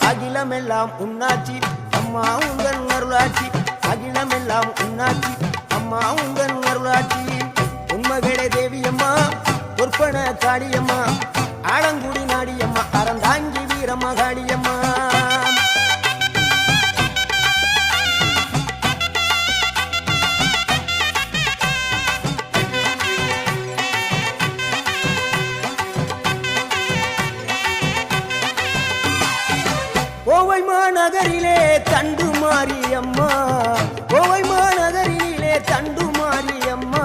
அகிலமெல்லாம் உன்னாட்சி அம்மா உந்தன் அருளாட்சி அகிலமெல்லாம் உன்னாட்சி அம்மா உந்தன் அருளாட்சி உண்மகளே தேவியம்மா பொற்பன காளியம்மா ஆலங்குடி நாடியம்மா அறந்தாங்கி வீரம்மா காளியம்மா கோவை மாநகரிலே தண்டு மாரியம்மா கோவை மாநகரிலே தண்டு மாரியம்மா